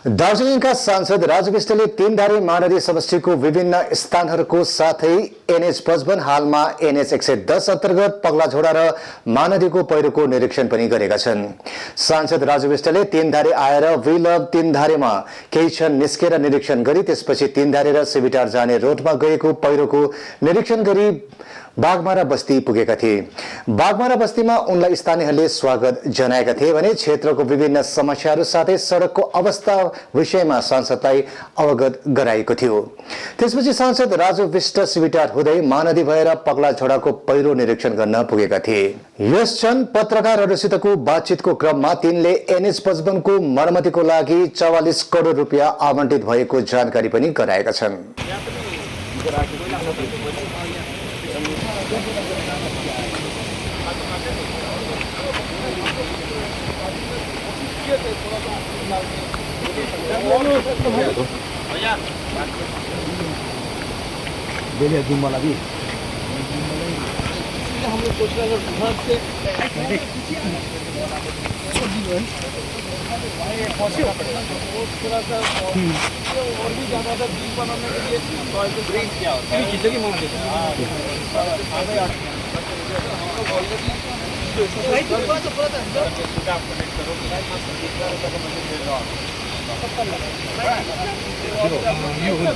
दार्जिलिङका सांसद राजु विष्टले तीनधारे महानदी समष्टिको विभिन्न स्थानहरूको साथै एनएच 55 हालमा एनएच 110 अन्तर्गत पगलाझोडा र महानदीको पहिरोको निरीक्षण पनि गरेका छन्। सांसद राजु विष्टले तीनधारे आएर वी लभ तीनधारेमा केही क्षण निस्केर निरीक्षण गरी त्यसपछि तीनधारे र सिबिटार जाने रोडमा गएको पहिरोको निरीक्षण गरी बागमारा बस्ती पुगेका थिए। बागमारा बस्तीमा उनलाई स्थानीयहरूले स्वागत जनाएका थिए भने क्षेत्रको विभिन्न समस्याहरू साथै सडकको अवस्था विषयमा सांसदलाई अवगत गराएको थियो। त्यसपछि सांसद राजु विष्ट सिबिटार हुँदै महानदी भएर पगलाझोडाको पहिरो निरीक्षण गर्न पुगेका थिए। यस क्षण पत्रकारहरूसितको बातचितको क्रममा तिनले एनएच 55 को मर्मतीको लागि 44 करोड रुपियाँ आवन्टित भएको जानकारी पनि गराएका छन्। हम लोग सोच रहे हैं से थोड़ा सा और भी ज़्यादा बिल बनाने के लिए ब्रेक क्या होता है जिंदगी मांग देते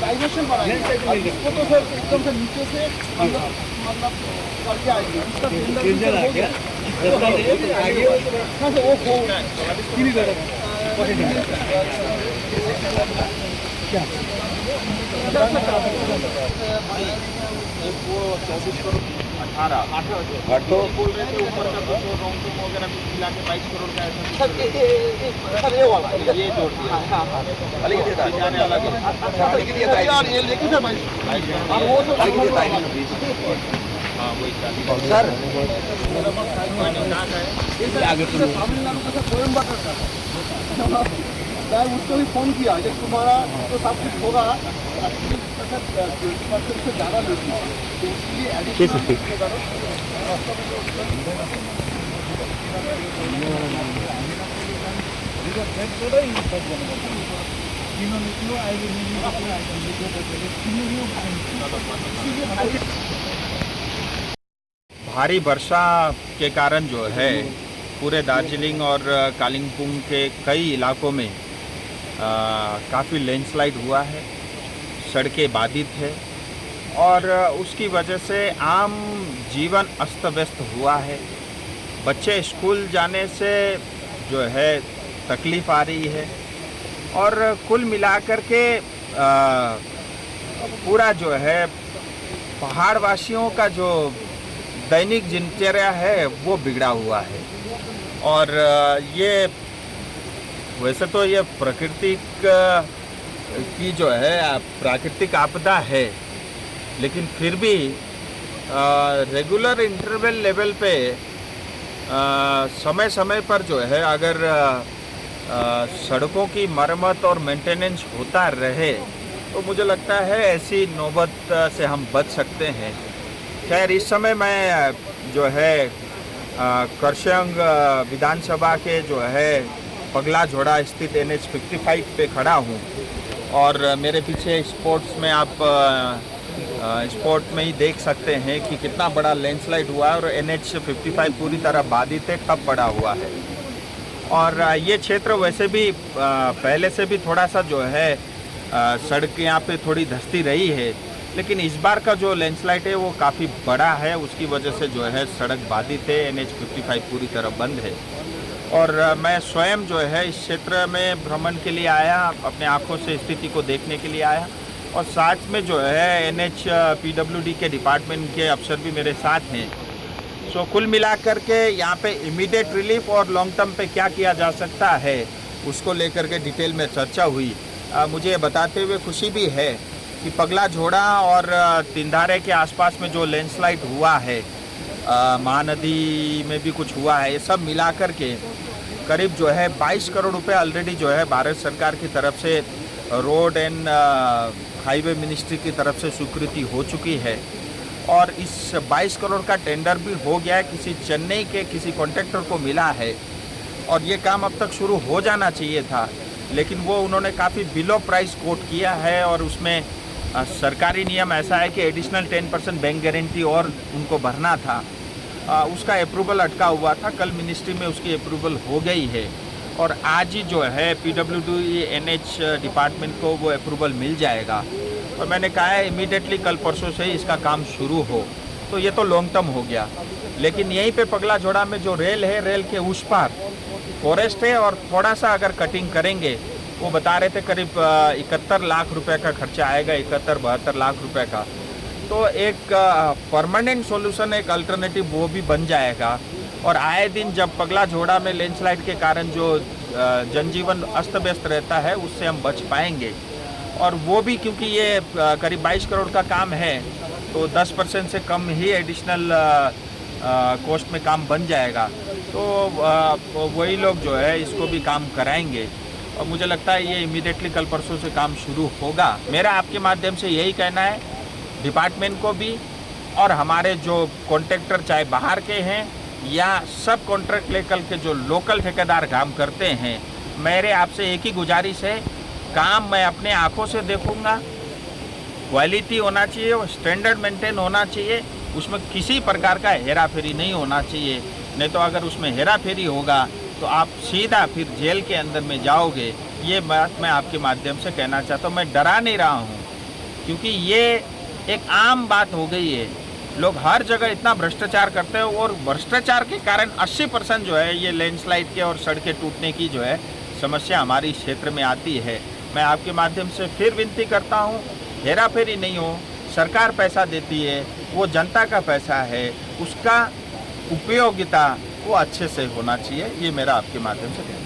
डाइवर्शन इसको तो फिर एकदम से नीचे से मतलब करके आएगी तो बोल रहे थे ऊपर का तो रॉन्ग वगैरह मिला के 22 करोड़ का ऐसा ये वाला ये जोड़ दिया जाने अलग ये लेकिन वो तो सर आगे तमिलनाडु का कोयम्बटूर का मैं उसको भी फोन किया जब तुम्हारा तो सब कुछ होगा 20% से ज़्यादा लेती है तो उसके लिए एडिशनल भारी वर्षा के कारण जो है पूरे दार्जिलिंग और कालिम्पोंग के कई इलाकों में काफ़ी लैंडस्लाइड हुआ है, सड़कें बाधित है और उसकी वजह से आम जीवन अस्त व्यस्त हुआ है। बच्चे स्कूल जाने से जो है तकलीफ़ आ रही है और कुल मिलाकर के पूरा जो है पहाड़वासियों का जो दैनिक दिनचर्या है वो बिगड़ा हुआ है। और ये वैसे तो ये प्रकृति की जो है प्राकृतिक आपदा है, लेकिन फिर भी रेगुलर इंटरवल लेवल पे समय समय पर जो है अगर सड़कों की मरम्मत और मेंटेनेंस होता रहे तो मुझे लगता है ऐसी नौबत से हम बच सकते हैं। खैर इस समय मैं जो है करशंग विधानसभा के जो है पगलाझोडा स्थित NH 55 पे खड़ा हूँ और मेरे पीछे स्पोर्ट्स में आप स्पोर्ट में ही देख सकते हैं कि कितना बड़ा लैंडस्लाइड हुआ है और NH 55 पूरी तरह बाधित है, ठप पड़ा हुआ है। और ये क्षेत्र वैसे भी पहले से भी थोड़ा सा जो है सड़क यहाँ पे थोड़ी धंसती रही है, लेकिन इस बार का जो लैंडस्लाइड है वो काफ़ी बड़ा है, उसकी वजह से जो है सड़क बाधित है, NH 55 पूरी तरह बंद है। और मैं स्वयं जो है इस क्षेत्र में भ्रमण के लिए आया, अपने आँखों से स्थिति को देखने के लिए आया और साथ में जो है NH PWD के डिपार्टमेंट के अफसर भी मेरे साथ हैं। सो कुल मिलाकर के यहाँ पे इमीडिएट रिलीफ और लॉन्ग टर्म पे क्या किया जा सकता है उसको लेकर के डिटेल में चर्चा हुई। मुझे बताते हुए खुशी भी है कि पगलाझोडा और तीनधारे के आसपास में जो लैंडस्लाइड हुआ है, महानदी में भी कुछ हुआ है, ये सब मिलाकर के करीब जो है 22 करोड़ रुपए ऑलरेडी जो है भारत सरकार की तरफ से रोड एंड हाईवे मिनिस्ट्री की तरफ से स्वीकृति हो चुकी है और इस 22 करोड़ का टेंडर भी हो गया है, किसी चेन्नई के किसी कॉन्ट्रैक्टर को मिला है और ये काम अब तक शुरू हो जाना चाहिए था, लेकिन वो उन्होंने काफ़ी बिलो प्राइस कोट किया है और उसमें सरकारी नियम ऐसा है कि एडिशनल 10% बैंक गारंटी और उनको भरना था। उसका अप्रूवल अटका हुआ था, कल मिनिस्ट्री में उसकी अप्रूवल हो गई है और आज ही जो है PWD NH डिपार्टमेंट को वो अप्रूवल मिल जाएगा। और मैंने कहा है इमीडिएटली कल परसों से ही इसका काम शुरू हो, तो ये तो लॉन्ग टर्म हो गया। लेकिन यहीं पे पगला झोड़ा में जो रेल है, रेल के उस पार फॉरेस्ट है और थोड़ा सा अगर कटिंग करेंगे, वो बता रहे थे करीब 71 लाख रुपए का खर्चा आएगा, 71-72 लाख रुपए का। तो एक परमानेंट सॉल्यूशन, एक अल्टरनेटिव वो भी बन जाएगा। और आए दिन जब पगला झोड़ा में लैंडस्लाइड के कारण जो जनजीवन अस्त व्यस्त रहता है, उससे हम बच पाएंगे। और वो भी क्योंकि ये करीब 22 करोड़ का काम है, तो 10% से कम ही एडिशनल कॉस्ट में काम बन जाएगा। तो वही लोग जो है इसको भी काम कराएंगे और मुझे लगता है ये इमीडिएटली कल परसों से काम शुरू होगा। मेरा आपके माध्यम से यही कहना है डिपार्टमेंट को भी और हमारे जो कॉन्ट्रैक्टर चाहे बाहर के हैं या सब कॉन्ट्रैक्ट लेकर के जो लोकल ठेकेदार काम करते हैं, मेरे आपसे एक ही गुजारिश है, काम मैं अपने आँखों से देखूँगा, क्वालिटी होना चाहिए और स्टैंडर्ड मेंटेन होना चाहिए, उसमें किसी प्रकार का हेरा फेरी नहीं होना चाहिए। नहीं तो अगर उसमें हेरा फेरी होगा तो आप सीधा फिर जेल के अंदर में जाओगे। ये बात मैं आपके माध्यम से कहना चाहता हूँ। मैं डरा नहीं रहा हूँ, क्योंकि ये एक आम बात हो गई है। लोग हर जगह इतना भ्रष्टाचार करते हैं और भ्रष्टाचार के कारण 80% जो है ये लैंडस्लाइड के और सड़कें टूटने की जो है समस्या हमारी क्षेत्र में आती है। मैं आपके माध्यम से फिर विनती करता हूँ, हेरा फेरी नहीं हो। सरकार पैसा देती है, वो जनता का पैसा है, उसका उपयोगिता वो अच्छे से होना चाहिए। ये मेरा आपके माध्यम से कहना है।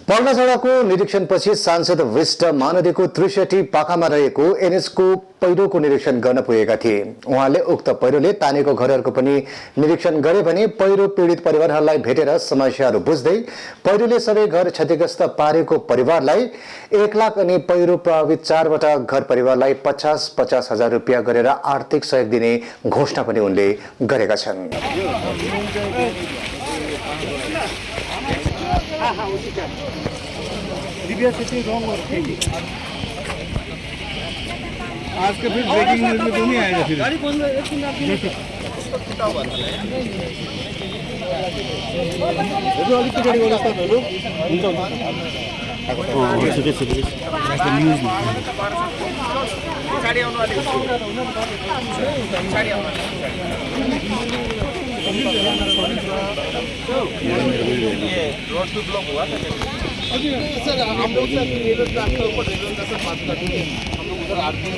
पगलाझोडाको निरीक्षणपछि सांसद विष्ट महानदीको त्रिशेटी पाखामा रहेको एनएचको पहिरोको निरीक्षण गर्न पुगेका थिए। उहाँले उक्त पहिरोले तानेको घरहरूको पनि निरीक्षण गरे भने पहिरो पीडित परिवारहरूलाई भेटेर समस्याहरू बुझ्दै पहिरोले सबै घर क्षतिग्रस्त पारेको परिवारलाई 1 लाख अनि पहिरो प्रभावित 4वटा घर परिवारलाई 50-50 हजार रुपियाँ गरेर आर्थिक सहयोग दिने घोषणा पनि उनले गरेका छन्। आज के फिर ब्रेकिंग न्यूज में तो नहीं आएगा फिर। रोड भी ब्लॉक हुआ था सर, हम लोग सर रेलवे ट्रैक के ऊपर रेलवे का सर बात करते हैं, हम लोग उधर आते हैं।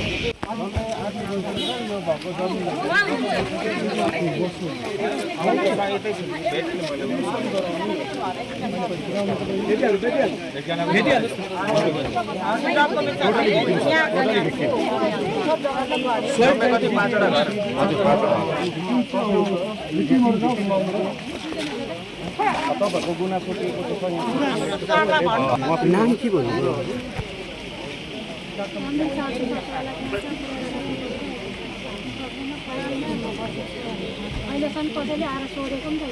नाम के भन्नु अहिलेसम्म कसैले आएर सोधेको पनि छैन।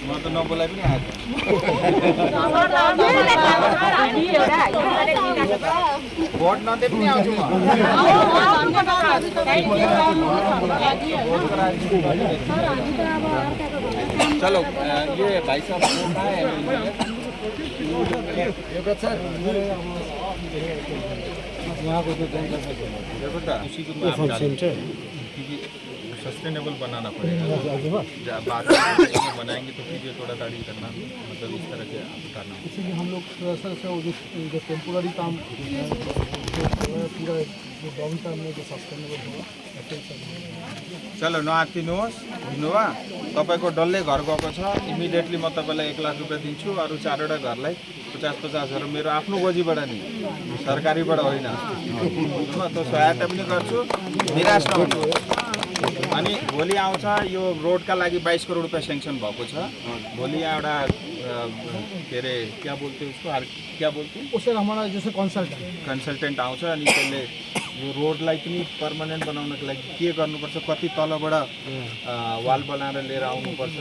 म त नबोलाइ पनि आएको। भोट नदिए पनि आउँछु म। चलो ये भाइ साहब उहाँको जो उसी को मैं आप सेन्टर सस्टेनेबल बनाना पड़ेगा। जब बात बनाएंगे तो फिर ये थोड़ा दाढ़ी करना, मतलब इस तरह के करना। इसीलिए हम लोग थोड़ा सा जो टेम्पोररी काम पूरा जो लङ टर्ममा जो सस्टेनेबल हो। चलो नआत्तिनुहोस्, हिँड्नुभयो। तपाईँको डल्लै घर गएको छ, इमिडिएटली म तपाईँलाई 1 लाख रुपियाँ दिन्छु। अरू 4वटा घरलाई 50-50 हजार मेरो आफ्नो गोजीबाट नि, सरकारीबाट होइन। म त सहायता पनि गर्छु, निराश नहुनुहोस्। अनि भोलि आउँछ, यो रोडका लागि 22 करोड रुपियाँ सेङ्सन भएको छ। भोलि यहाँ एउटा के अरे क्या बोलते उसको, क्या बोलते उससे हमारा जैसे कंसल्टेंट कंसल्टेंट आउँछ अनि त्यसले यो रोडलाई पनि पर्मानेन्ट बनाउनको लागि के गर्नुपर्छ, कति तलबाट वाल बनाएर लिएर आउनुपर्छ,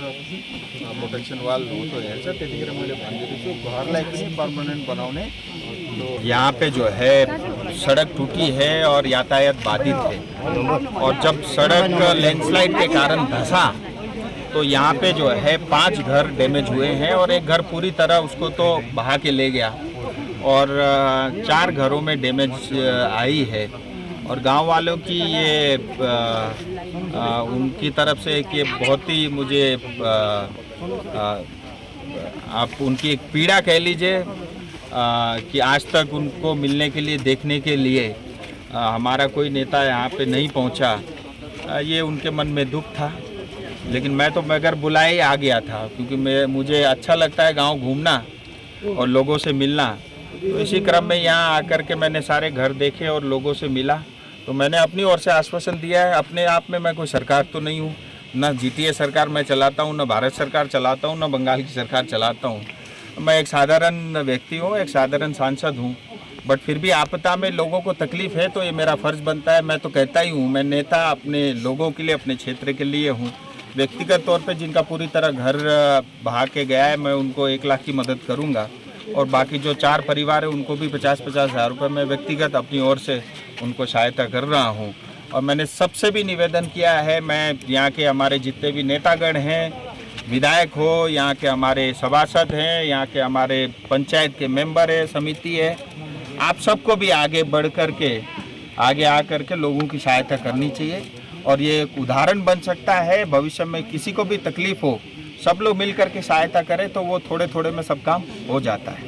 प्रोटेक्सन वाल हो तो हेर्छ। त्यतिखेर मैले भनिदिएको छु घरलाई पनि पर्मानेन्ट बनाउने। तो यहाँ पे जो है सड़क टूटी है और यातायात बाधित है, और जब सड़क लैंडस्लाइड के कारण धंसा तो यहाँ पे जो है 5 घर डैमेज हुए हैं और एक घर पूरी तरह उसको तो बहा के ले गया, और 4 घरों में डैमेज आई है। और गांव वालों की ये उनकी तरफ से कि बहुत ही मुझे आप उनकी एक पीड़ा कह लीजिए कि आज तक उनको मिलने के लिए, देखने के लिए हमारा कोई नेता यहाँ पे नहीं पहुँचा। ये उनके मन में दुख था, लेकिन मैं तो बगैर बुलाए ही आ गया था, क्योंकि मुझे अच्छा लगता है गांव घूमना और लोगों से मिलना। तो इसी क्रम में यहाँ आकर के मैंने सारे घर देखे और लोगों से मिला। तो मैंने अपनी ओर से आश्वासन दिया है। अपने आप में मैं कोई सरकार तो नहीं हूँ, ना जीतीए सरकार मैं चलाता हूँ, ना भारत सरकार चलाता हूँ, ना बंगाल की सरकार चलाता हूँ। मैं एक साधारण व्यक्ति हूँ, एक साधारण सांसद हूँ, बट फिर भी आपदा में लोगों को तकलीफ है तो ये मेरा फ़र्ज़ बनता है। मैं तो कहता ही हूँ, मैं नेता अपने लोगों के लिए, अपने क्षेत्र के लिए हूँ। व्यक्तिगत तौर पे जिनका पूरी तरह घर बहा के गया है, मैं उनको 1 लाख की मदद करूँगा, और बाकी जो 4 परिवार है उनको भी 50-50 हज़ार रुपये मैं व्यक्तिगत अपनी ओर से उनको सहायता कर रहा हूँ। और मैंने सबसे भी निवेदन किया है, मैं यहाँ के हमारे जितने भी नेतागण हैं, विधायक हो, यहाँ के हमारे सभासद हैं, यहाँ के हमारे पंचायत के मेंबर है, समिति है, आप सबको भी आगे बढ़ कर के, आगे आकर के लोगों की सहायता करनी चाहिए। और ये एक उदाहरण बन सकता है, भविष्य में किसी को भी तकलीफ हो, सब लोग मिल कर के सहायता करें तो वो थोड़े थोड़े में सब काम हो जाता है।